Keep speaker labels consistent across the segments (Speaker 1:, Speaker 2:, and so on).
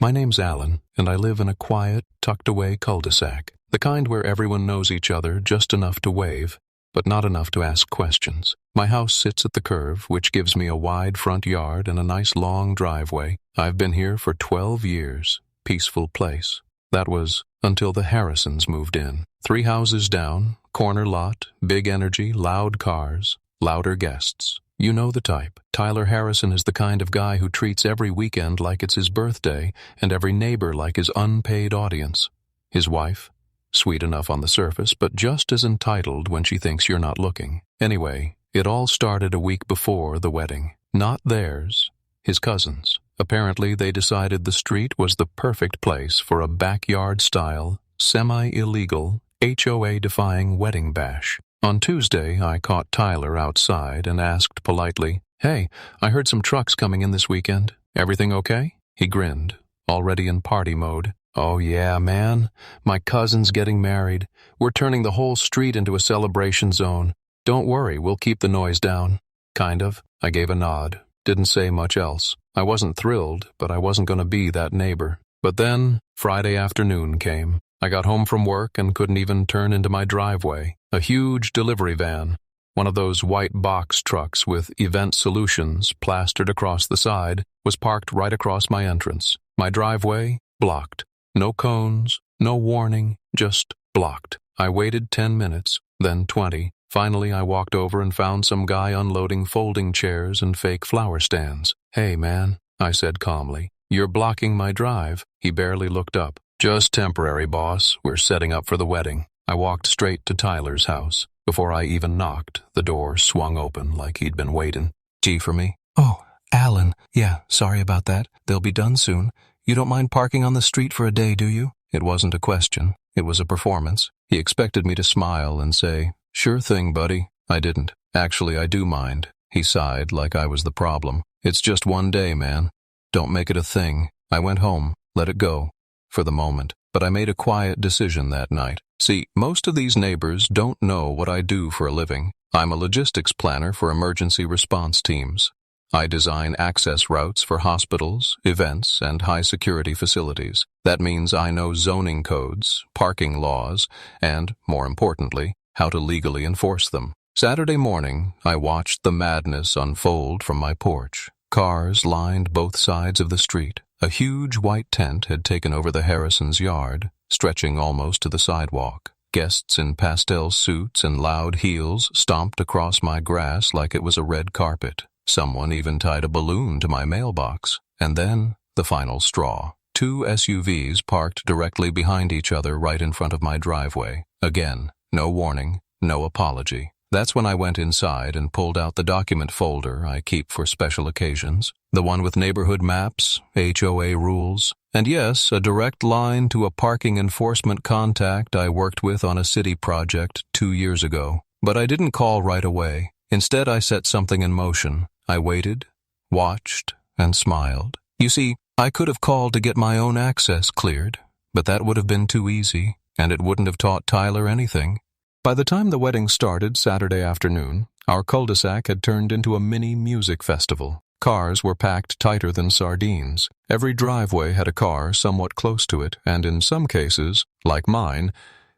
Speaker 1: My name's Alan, and I live in a quiet, tucked-away cul-de-sac. The kind where everyone knows each other just enough to wave, but not enough to ask questions. My house sits at the curve, which gives me a wide front yard and a nice long driveway. I've been here for 12 years. Peaceful place. That was until the Harrisons moved in. 3 houses down, corner lot, big energy, loud cars, louder guests. You know the type. Tyler Harrison is the kind of guy who treats every weekend like it's his birthday and every neighbor like his unpaid audience. His wife? Sweet enough on the surface, but just as entitled when she thinks you're not looking. Anyway, it all started a week before the wedding. Not theirs, his cousins. Apparently, they decided the street was the perfect place for a backyard-style, semi-illegal, HOA-defying wedding bash. On Tuesday, I caught Tyler outside and asked politely, "Hey, I heard some trucks coming in this weekend. Everything okay?" He grinned, already in party mode. "Oh yeah, man. My cousin's getting married. We're turning the whole street into a celebration zone. Don't worry, we'll keep the noise down." Kind of. I gave a nod. Didn't say much else. I wasn't thrilled, but I wasn't going to be that neighbor. But then, Friday afternoon came. I got home from work and couldn't even turn into my driveway. A huge delivery van, one of those white box trucks with Event Solutions plastered across the side, was parked right across my entrance. My driveway, blocked. No cones, no warning, just blocked. I waited 10 minutes, then 20. Finally, I walked over and found some guy unloading folding chairs and fake flower stands. "Hey, man," I said calmly. "You're blocking my drive." He barely looked up. "Just temporary, boss. We're setting up for the wedding." I walked straight to Tyler's house. Before I even knocked, the door swung open like he'd been waiting. "Tea for me?" "Oh, Alan. Yeah, sorry about that. They'll be done soon. You don't mind parking on the street for a day, do you?" It wasn't a question. It was a performance. He expected me to smile and say, "Sure thing, buddy." I didn't. "Actually, I do mind." He sighed like I was the problem. "It's just one day, man. Don't make it a thing." I went home, let it go, for the moment. But I made a quiet decision that night. See, most of these neighbors don't know what I do for a living. I'm a logistics planner for emergency response teams. I design access routes for hospitals, events, and high-security facilities. That means I know zoning codes, parking laws, and, more importantly, how to legally enforce them. Saturday morning, I watched the madness unfold from my porch. Cars lined both sides of the street. A huge white tent had taken over the Harrisons' yard, stretching almost to the sidewalk. Guests in pastel suits and loud heels stomped across my grass like it was a red carpet. Someone even tied a balloon to my mailbox. And then, the final straw. 2 SUVs parked directly behind each other right in front of my driveway. Again, no warning, no apology. That's when I went inside and pulled out the document folder I keep for special occasions. The one with neighborhood maps, HOA rules, and yes, a direct line to a parking enforcement contact I worked with on a city project 2 years ago. But I didn't call right away. Instead, I set something in motion. I waited, watched, and smiled. You see, I could have called to get my own access cleared, but that would have been too easy, and it wouldn't have taught Tyler anything. By the time the wedding started Saturday afternoon, our cul-de-sac had turned into a mini music festival. Cars were packed tighter than sardines. Every driveway had a car somewhat close to it, and in some cases, like mine,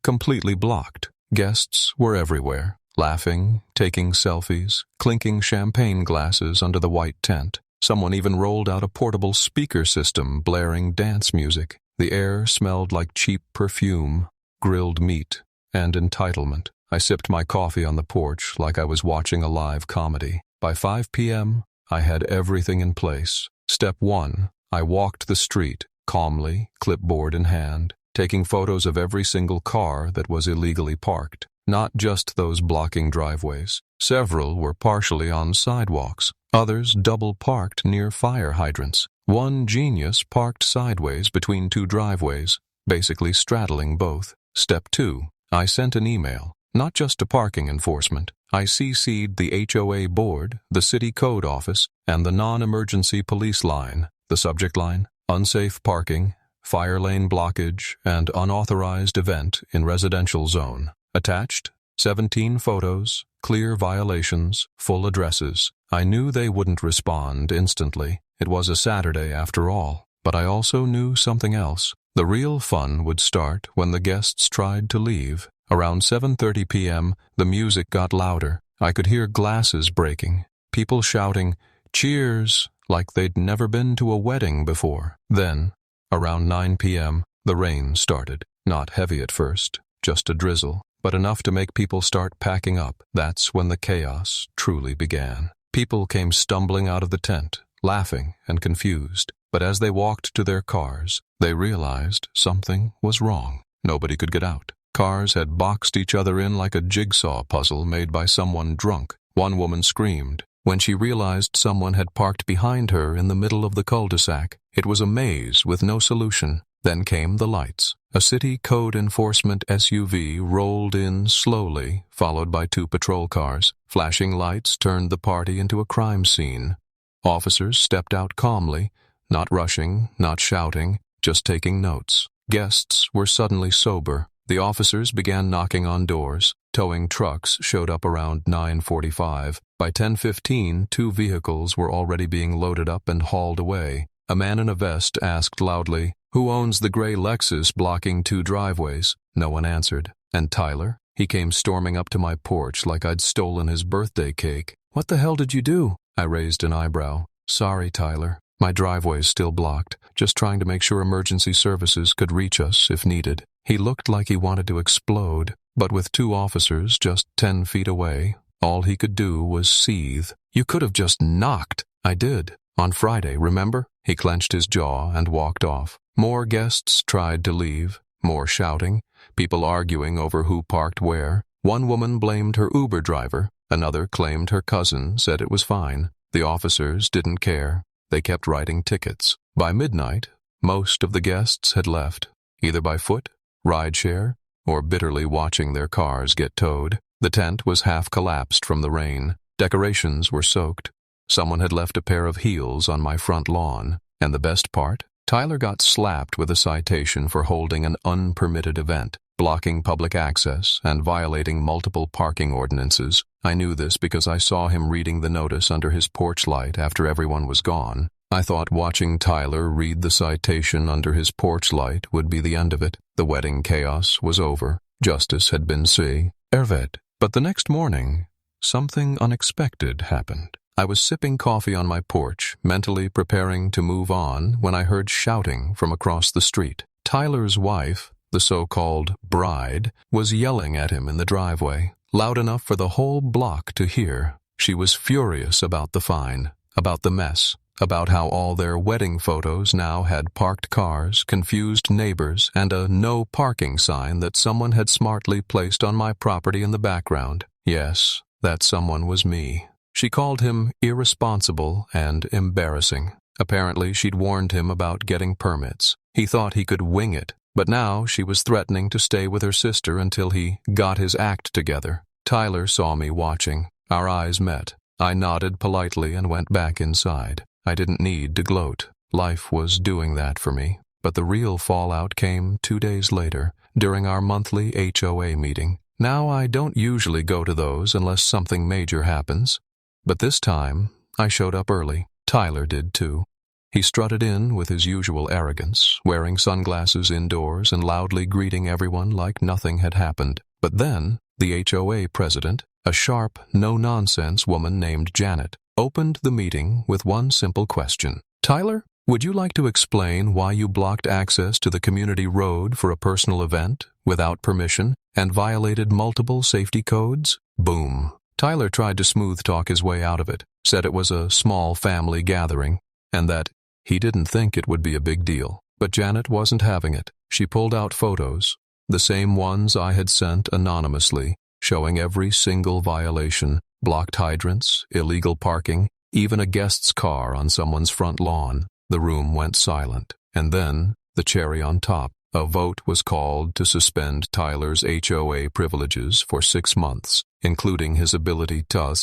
Speaker 1: completely blocked. Guests were everywhere, laughing, taking selfies, clinking champagne glasses under the white tent. Someone even rolled out a portable speaker system blaring dance music. The air smelled like cheap perfume, grilled meat, and entitlement. I sipped my coffee on the porch like I was watching a live comedy. By 5 p.m., I had everything in place. Step 1, I walked the street, calmly, clipboard in hand, taking photos of every single car that was illegally parked. Not just those blocking driveways. Several were partially on sidewalks. Others double-parked near fire hydrants. One genius parked sideways between 2 driveways, basically straddling both. Step 2, I sent an email, not just to parking enforcement. I CC'd the HOA board, the city code office, and the non-emergency police line. The subject line, unsafe parking, fire lane blockage, and unauthorized event in residential zone. Attached, 17 photos, clear violations, full addresses. I knew they wouldn't respond instantly. It was a Saturday after all. But I also knew something else. The real fun would start when the guests tried to leave. Around 7:30 p.m., the music got louder. I could hear glasses breaking, people shouting, "Cheers!" like they'd never been to a wedding before. Then, around 9 p.m., the rain started. Not heavy at first, just a drizzle, but enough to make people start packing up. That's when the chaos truly began. People came stumbling out of the tent, laughing and confused. But as they walked to their cars, they realized something was wrong. Nobody could get out. Cars had boxed each other in like a jigsaw puzzle made by someone drunk. One woman screamed when she realized someone had parked behind her in the middle of the cul-de-sac. It was a maze with no solution. Then came the lights. A city code enforcement SUV rolled in slowly, followed by 2 patrol cars. Flashing lights turned the party into a crime scene. Officers stepped out calmly, not rushing, not shouting, just taking notes. Guests were suddenly sober. The officers began knocking on doors. Towing trucks showed up around 9:45. By 10:15, 2 vehicles were already being loaded up and hauled away. A man in a vest asked loudly, "Who owns the gray Lexus blocking 2 driveways?" No one answered. And Tyler? He came storming up to my porch like I'd stolen his birthday cake. "What the hell did you do?" I raised an eyebrow. "Sorry, Tyler. My driveway's still blocked, just trying to make sure emergency services could reach us if needed." He looked like he wanted to explode, but with 2 officers just 10 feet away, all he could do was seethe. "You could have just knocked." "I did. On Friday, remember?" He clenched his jaw and walked off. More guests tried to leave, more shouting, people arguing over who parked where. One woman blamed her Uber driver, another claimed her cousin said it was fine. The officers didn't care. They kept writing tickets. By midnight, most of the guests had left, either by foot, rideshare, or bitterly watching their cars get towed. The tent was half collapsed from the rain. Decorations were soaked. Someone had left a pair of heels on my front lawn. And the best part? Tyler got slapped with a citation for holding an unpermitted event, blocking public access, and violating multiple parking ordinances. I knew this because I saw him reading the notice under his porch light after everyone was gone. I thought watching Tyler read the citation under his porch light would be the end of it. The wedding chaos was over. Justice had been served. But the next morning, something unexpected happened. I was sipping coffee on my porch, mentally preparing to move on, when I heard shouting from across the street. Tyler's wife, the so-called bride, was yelling at him in the driveway, loud enough for the whole block to hear. She was furious about the fine, about the mess, about how all their wedding photos now had parked cars, confused neighbors, and a no parking sign that someone had smartly placed on my property in the background. Yes, that someone was me. She called him irresponsible and embarrassing. Apparently, she'd warned him about getting permits. He thought he could wing it, but now she was threatening to stay with her sister until he got his act together. Tyler saw me watching. Our eyes met. I nodded politely and went back inside. I didn't need to gloat. Life was doing that for me. But the real fallout came 2 days later, during our monthly HOA meeting. Now I don't usually go to those unless something major happens. But this time, I showed up early. Tyler did too. He strutted in with his usual arrogance, wearing sunglasses indoors and loudly greeting everyone like nothing had happened. But then, the HOA president, a sharp, no-nonsense woman named Janet, opened the meeting with one simple question. "Tyler, would you like to explain why you blocked access to the community road for a personal event without permission and violated multiple safety codes?" Boom. Tyler tried to smooth-talk his way out of it, said it was a small family gathering, and that he didn't think it would be a big deal. But Janet wasn't having it. She pulled out photos, the same ones I had sent anonymously, showing every single violation: blocked hydrants, illegal parking, even a guest's car on someone's front lawn. The room went silent. And then, the cherry on top, a vote was called to suspend Tyler's HOA privileges for 6 months, including his ability to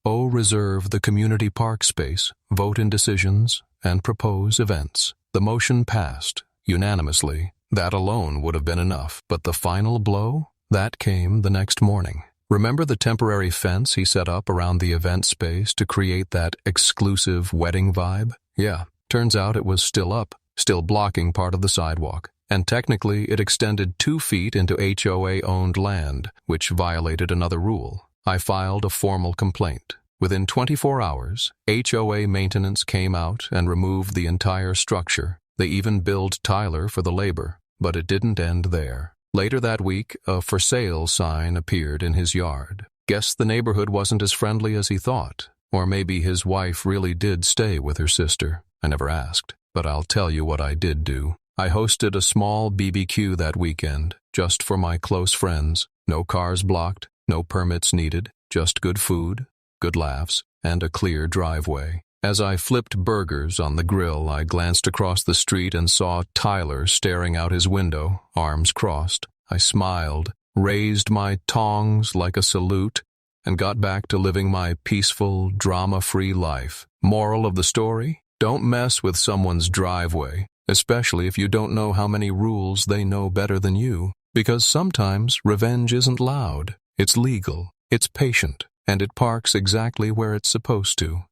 Speaker 1: reserve the community park space, vote in decisions, and propose events. The motion passed, unanimously. That alone would have been enough, but the final blow? That came the next morning. Remember the temporary fence he set up around the event space to create that exclusive wedding vibe? Yeah, turns out it was still up, still blocking part of the sidewalk, and technically it extended 2 feet into HOA-owned land, which violated another rule. I filed a formal complaint. Within 24 hours, HOA maintenance came out and removed the entire structure. They even billed Tyler for the labor, but it didn't end there. Later that week, a for sale sign appeared in his yard. Guess the neighborhood wasn't as friendly as he thought. Or maybe his wife really did stay with her sister. I never asked, but I'll tell you what I did do. I hosted a small BBQ that weekend, just for my close friends. No cars blocked, no permits needed, just good food, good laughs, and a clear driveway. As I flipped burgers on the grill, I glanced across the street and saw Tyler staring out his window, arms crossed. I smiled, raised my tongs like a salute, and got back to living my peaceful, drama-free life. Moral of the story? Don't mess with someone's driveway, especially if you don't know how many rules they know better than you, because sometimes revenge isn't loud. It's legal, it's patient, and it parks exactly where it's supposed to.